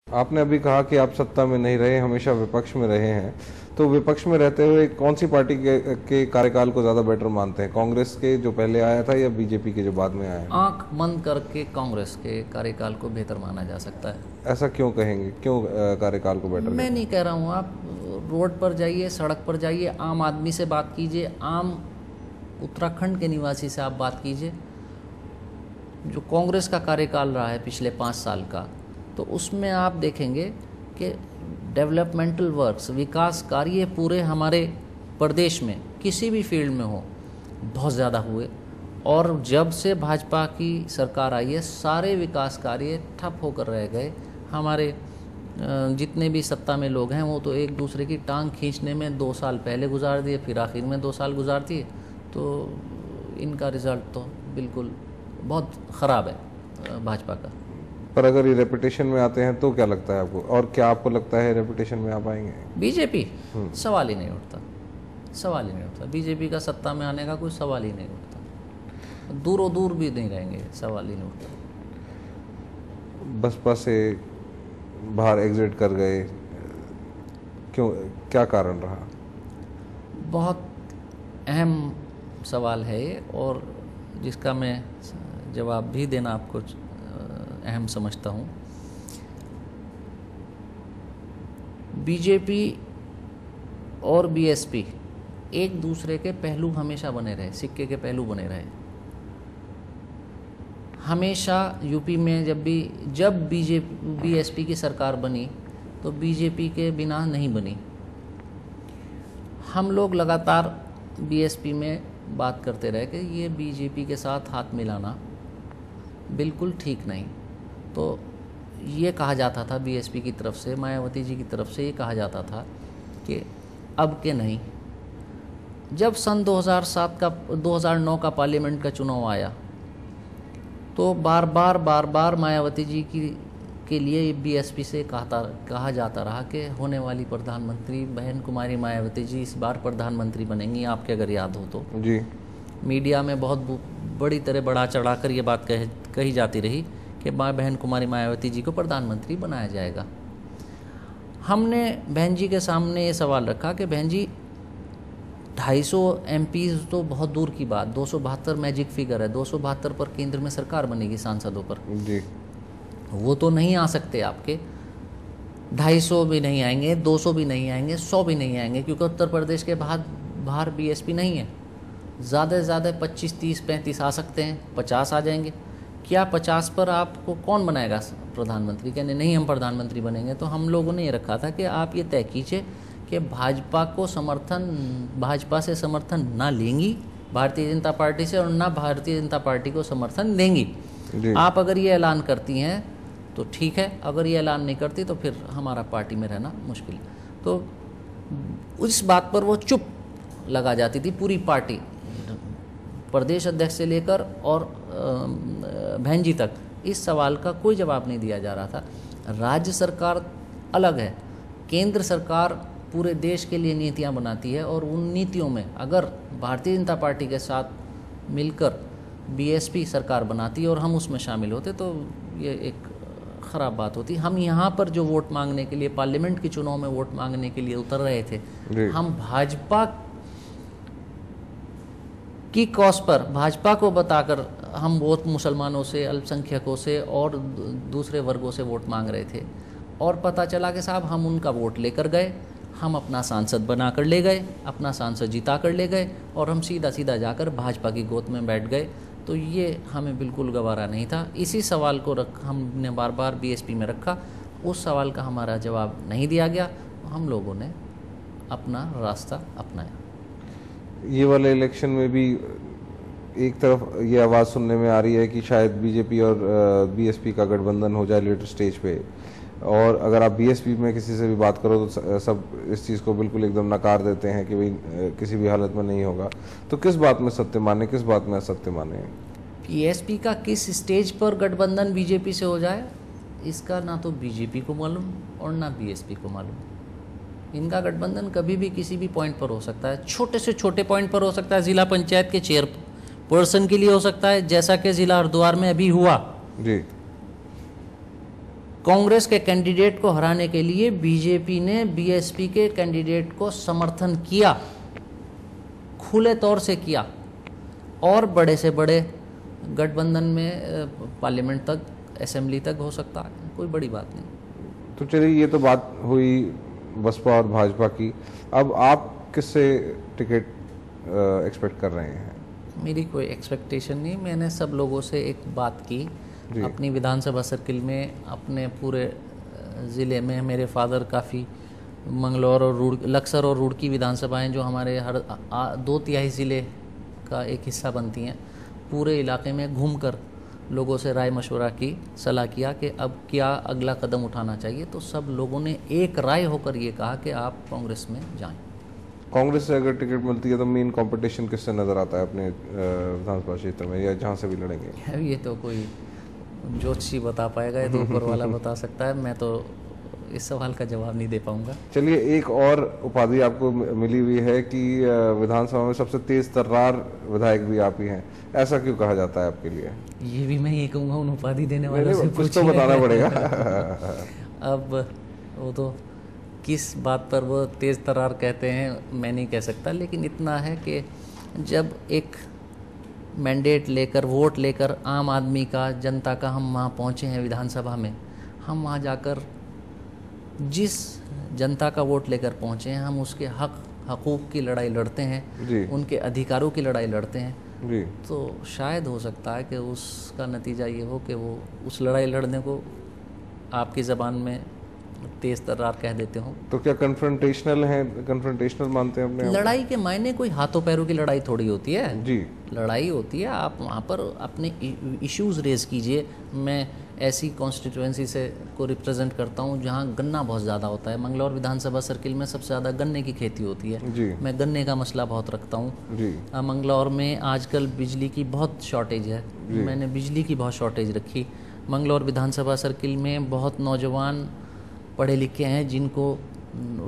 आपने अभी कहा कि आप सत्ता में नहीं रहे, हमेशा विपक्ष में रहे हैं। तो विपक्ष में रहते हुए कौन सी पार्टी के कार्यकाल को ज्यादा बेटर मानते हैं, कांग्रेस के जो पहले आया था या बीजेपी के जो बाद में आया है? आंख बंद करके कांग्रेस के कार्यकाल को बेहतर माना जा सकता है। ऐसा क्यों कहेंगे, क्यों कार्यकाल को बेटर? मैं नहीं कह रहा हूँ, आप रोड पर जाइए, सड़क पर जाइए, आम आदमी से बात कीजिए, आम उत्तराखंड के निवासी से आप बात कीजिए। जो कांग्रेस का कार्यकाल रहा है पिछले 5 साल का, तो उसमें आप देखेंगे कि डेवलपमेंटल वर्क्स, विकास कार्य पूरे हमारे प्रदेश में किसी भी फील्ड में हो बहुत ज़्यादा हुए। और जब से भाजपा की सरकार आई है सारे विकास कार्य ठप होकर रह गए। हमारे जितने भी सत्ता में लोग हैं वो तो एक दूसरे की टांग खींचने में 2 साल पहले गुजार दिए, फिर आखिर में 2 साल गुजार दिए। तो इनका रिज़ल्ट तो बिल्कुल बहुत ख़राब है भाजपा का। पर अगर ये रेपुटेशन में आते हैं तो क्या लगता है आपको, और क्या आपको लगता है रेपुटेशन में आ पाएंगे? बीजेपी सवाल ही नहीं उठता, सवाल ही नहीं उठता। बीजेपी का सत्ता में आने का कोई सवाल ही नहीं उठता, दूरों दूर भी नहीं रहेंगे, सवाल ही नहीं उठता। बसपा से बाहर एग्जिट कर गए, क्यों, क्या कारण रहा? बहुत अहम सवाल है ये, और जिसका मैं जवाब भी देना आपको अहम समझता हूँ। बीजेपी और बीएसपी एक दूसरे के पहलू हमेशा बने रहे, सिक्के के पहलू बने रहे। हमेशा यूपी में जब बीएसपी की सरकार बनी तो बीजेपी के बिना नहीं बनी। हम लोग लगातार बीएसपी में बात करते रहे कि ये बीजेपी के साथ हाथ मिलाना बिल्कुल ठीक नहीं। तो ये कहा जाता था बीएसपी की तरफ से, मायावती जी की तरफ से ये कहा जाता था कि अब के नहीं। जब सन 2009 का पार्लियामेंट का चुनाव आया तो बार बार मायावती जी के लिए बीएसपी से कहा जाता रहा कि होने वाली प्रधानमंत्री बहन कुमारी मायावती जी इस बार प्रधानमंत्री बनेंगी, आपके अगर याद हो तो। जी। मीडिया में बहुत बड़ी तरह बढ़ा चढ़ाकर ये बात कही जाती रही कि बहन कुमारी मायावती जी को प्रधानमंत्री बनाया जाएगा। हमने बहन जी के सामने ये सवाल रखा कि बहन जी 250 एमपीज़ तो बहुत दूर की बात, 272 मैजिक फिगर है, 272 पर केंद्र में सरकार बनेगी सांसदों पर। जी। वो तो नहीं आ सकते आपके, 250 भी नहीं आएंगे, 200 भी नहीं आएंगे, 100 भी नहीं आएंगे, क्योंकि उत्तर प्रदेश के बाहर बीएसपी नहीं है। ज़्यादा से ज़्यादा 25, 30, 35 आ सकते हैं, 50 आ जाएंगे। क्या 50 पर आपको कौन बनाएगा प्रधानमंत्री? कहने नहीं हम प्रधानमंत्री बनेंगे। तो हम लोगों ने ये रखा था कि आप ये तय कीजिए कि भाजपा से समर्थन ना लेंगी भारतीय जनता पार्टी से, और ना भारतीय जनता पार्टी को समर्थन देंगी। आप अगर ये ऐलान करती हैं तो ठीक है, अगर ये ऐलान नहीं करती तो फिर हमारा पार्टी में रहना मुश्किल। तो उस बात पर वो चुप लगा जाती थी पूरी पार्टी, प्रदेश अध्यक्ष से लेकर और बहन जी तक। इस सवाल का कोई जवाब नहीं दिया जा रहा था। राज्य सरकार अलग है, केंद्र सरकार पूरे देश के लिए नीतियां बनाती है, और उन नीतियों में अगर भारतीय जनता पार्टी के साथ मिलकर बीएसपी सरकार बनाती और हम उसमें शामिल होते तो ये एक ख़राब बात होती। हम यहाँ पर जो वोट मांगने के लिए, पार्लियामेंट के चुनाव में वोट मांगने के लिए उतर रहे थे, हम भाजपा की कॉज पर, भाजपा को बताकर हम वोट मुसलमानों से, अल्पसंख्यकों से और दूसरे वर्गों से वोट मांग रहे थे। और पता चला कि साहब हम उनका वोट लेकर गए, हम अपना सांसद बना कर ले गए, अपना सांसद जिता कर ले गए, और हम सीधा जाकर भाजपा की गोद में बैठ गए। तो ये हमें बिल्कुल गवारा नहीं था। इसी सवाल को हमने बार बार बीएसपी में रखा, उस सवाल का हमारा जवाब नहीं दिया गया, हम लोगों ने अपना रास्ता अपनाया। ये वाले इलेक्शन में भी एक तरफ ये आवाज़ सुनने में आ रही है कि शायद बीजेपी और बीएसपी का गठबंधन हो जाए लेटर स्टेज पे, और अगर आप बीएसपी में किसी से भी बात करो तो सब इस चीज़ को बिल्कुल एकदम नकार देते हैं कि भाई किसी भी हालत में नहीं होगा। तो किस बात में सत्य माने, किस बात में असत्य माने? बीएसपी का किस स्टेज पर गठबंधन बीजेपी से हो जाए, इसका ना तो बीजेपी को मालूम और ना बीएसपी को मालूम। इनका गठबंधन कभी भी किसी भी पॉइंट पर हो सकता है, छोटे से छोटे पॉइंट पर हो सकता है, जिला पंचायत के चेयरपर्सन के लिए हो सकता है, जैसा कि जिला हरिद्वार में अभी हुआ। जी। कांग्रेस के कैंडिडेट को हराने के लिए बीजेपी ने बीएसपी के कैंडिडेट को समर्थन किया, खुले तौर से किया, और बड़े से बड़े गठबंधन में पार्लियामेंट तक, असेंबली तक हो सकता है, कोई बड़ी बात नहीं। तो चलिए, ये तो बात हुई बसपा और भाजपा की। अब आप किससे टिकट एक्सपेक्ट कर रहे हैं? मेरी कोई एक्सपेक्टेशन नहीं। मैंने सब लोगों से एक बात की अपनी विधानसभा सर्किल में, अपने पूरे ज़िले में। मेरे फादर काफ़ी मंगलौर और लक्सर और रुड़की विधानसभाएं जो हमारे हर 2/3 ज़िले का एक हिस्सा बनती हैं, पूरे इलाके में घूमकर लोगों से राय मशवरा की, सलाह किया कि अब क्या अगला कदम उठाना चाहिए। तो सब लोगों ने एक राय होकर ये कहा कि आप कांग्रेस में जाएं। कांग्रेस से अगर टिकट मिलती है तो मेन कंपटीशन किससे नज़र आता है अपने विधानसभा क्षेत्र में, या जहाँ से भी लड़ेंगे? ये तो कोई ज्योतिषी बता पाएगा, ये तो ऊपर वाला बता सकता है। मैं तो इस सवाल का जवाब नहीं दे पाऊंगा। चलिए, एक और उपाधि आपको मिली हुई है कि विधानसभा में सबसे तेज तर्रार विधायक भी आप ही हैं। ऐसा क्यों कहा जाता है आपके लिए? ये भी मैं ये कहूँगा उन उपाधि देने वालों से कुछ तो बताना पड़ेगा। अब वो तो किस बात पर वो तेज तर्रार कहते हैं मैं नहीं कह सकता, लेकिन इतना है कि जब एक मैंडेट लेकर, वोट लेकर आम आदमी का, जनता का हम वहाँ पहुँचे हैं विधानसभा में, हम वहाँ जाकर जिस जनता का वोट लेकर पहुँचे हैं, हम उसके हकूक़ की लड़ाई लड़ते हैं, उनके अधिकारों की लड़ाई लड़ते हैं जी। तो शायद हो सकता है कि उसका नतीजा ये हो कि वो उस लड़ाई लड़ने को आपकी ज़बान में तेज तर्रार कह देते हो। तो क्या कन्फ्रंटेशनल है, कन्फ्रंटेशनल मानते हैं अपने? लड़ाई के मायने कोई हाथों पैरों की लड़ाई थोड़ी होती है जी। लड़ाई होती है, आप वहाँ पर अपने इश्यूज़ रेज़ कीजिए। मैं ऐसी कॉन्स्टिट्यूएंसी से को रिप्रेजेंट करता हूँ जहाँ गन्ना बहुत ज़्यादा होता है। मंगलौर विधानसभा सर्किल में सबसे ज़्यादा गन्ने की खेती होती है जी। मैं गन्ने का मसला बहुत रखता हूँ जी। मंगलौर में आजकल बिजली की बहुत शॉर्टेज है, मैंने बिजली की बहुत शॉर्टेज रखी। मंगलौर विधानसभा सर्किल में बहुत नौजवान पढ़े लिखे हैं जिनको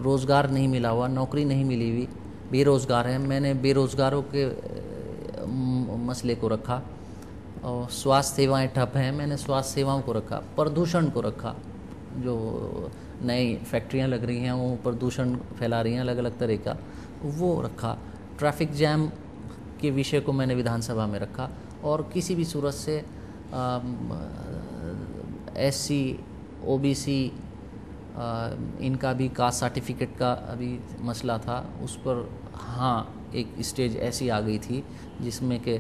रोज़गार नहीं मिला हुआ, नौकरी नहीं मिली हुई, बेरोज़गार हैं। मैंने बेरोज़गारों के मसले को रखा, और स्वास्थ्य सेवाएं ठप हैं, मैंने स्वास्थ्य सेवाओं को रखा। प्रदूषण को रखा, जो नई फैक्ट्रियां लग रही हैं वो प्रदूषण फैला रही हैं अलग अलग तरह का, वो रखा। ट्रैफिक जैम के विषय को मैंने विधानसभा में रखा। और किसी भी सूरत से SC OBC इनका भी कास्ट सर्टिफिकेट का अभी मसला था, उस पर हाँ एक स्टेज ऐसी आ गई थी जिसमें कि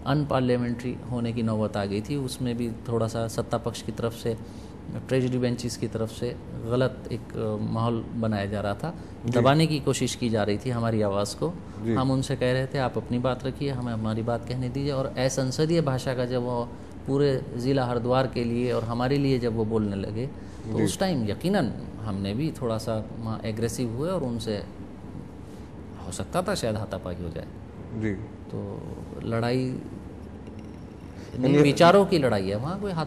अनपार्लियामेंट्री होने की नौबत आ गई थी। उसमें भी थोड़ा सा सत्ता पक्ष की तरफ से, ट्रेजरी बेंचेस की तरफ से गलत एक माहौल बनाया जा रहा था, दबाने की कोशिश की जा रही थी हमारी आवाज़ को। हम उनसे कह रहे थे आप अपनी बात रखिए, हमें हमारी बात कहने दीजिए। और असंसदीय भाषा का जब वो पूरे ज़िला हरिद्वार के लिए और हमारे लिए जब वो बोलने लगे तो उस टाइम यकीनन हमने भी थोड़ा सा वहाँ एग्रेसिव हुए, और उनसे हो सकता था शायद हाथापाई हो जाए जी। तो लड़ाई नहीं, विचारों की लड़ाई है वहाँ, कोई हाथ